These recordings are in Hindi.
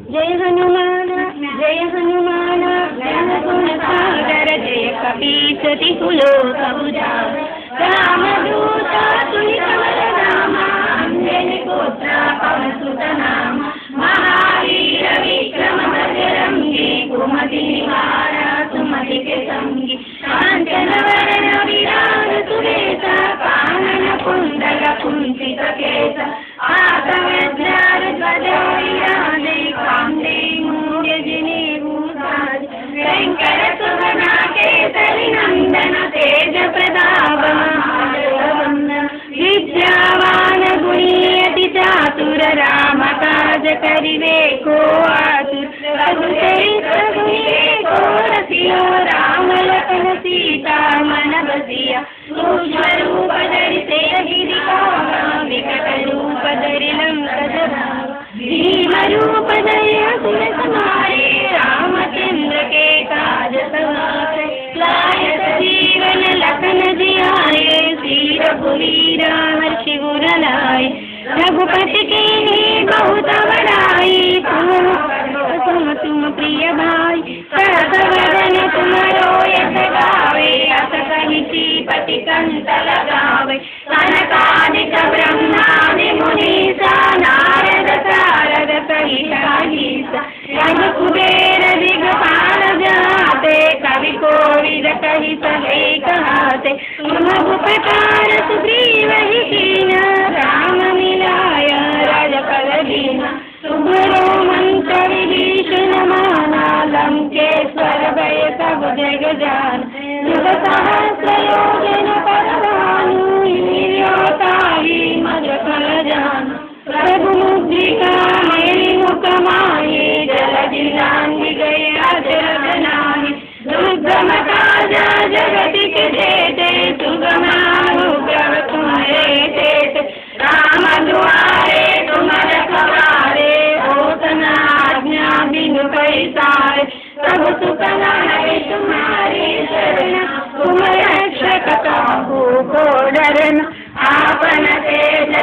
जय हनुमान ज्ञान गुण सागर जय कपीसति कुलोकबुधा रामदूत तुलित बलराम अंजनी पुत्र पवन सुत नाम महावीर विक्रम बजरंगी कुमति निवार सुमति के संगी कांचन वरण विराज सुरेश कानन कुंडल कुंचित केश आगमज्ञान ध्वजा विराजे कांदे मूर्य जिने भूषाज शंकर सुवना केसरी नंदन तेज प्रताप महावंदन विद्यावान गुणी अति चातुर राम काज करिवे को आतुर रघुचरित्र को रसिया राम लखन सीता मन बसिया सूक्ष्म रूप धरि गिरि विकट रूप धरि लंक भीम रूप धरि असुर संहारे रामचंद्र के काज सवारे लायक जीवन लखन जियाए वीर भुवीर हर्षि गुण लाए रघुपति की बहुत बड़ाई तुम प्रिय भाई सहस वदन तुम रोयस गावे अस कहि पति कंठ लगावे सनकादिक ब्रह्मादि मुनीसा नारद सारद सहित अहिसा यज्ञ कुबेर दिगपाल जाते कवि कोविद कहि सहे कहते तुम उपकार सुग्रीव ही कीना राम मिलाया राजपद दीना सुभरो मंत्र विभीषण माना लंकेश्वर भय सब जग जान युग सहस्र योजन परमानु हीरोतारी मज फल जान प्रभु मुद्रिका मेरी मुख माही जल जिलांगी गए अजर बनाही दुर्गम काज जगति के जेते सुगमानुग्रह तुम्हारे तेते राम दुआरे तुम रखवारे होत न आज्ञा बिनु पैसारे प्रभु सुख है तुम्हारी शरण तुम रक्षक काहू को डरन आपन तेज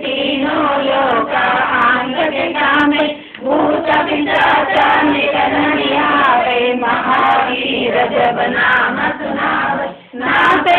तीनों लोक आंगन कामे भूत पिशाच निकरण आवे महावीर जब नाम सुनावे नाते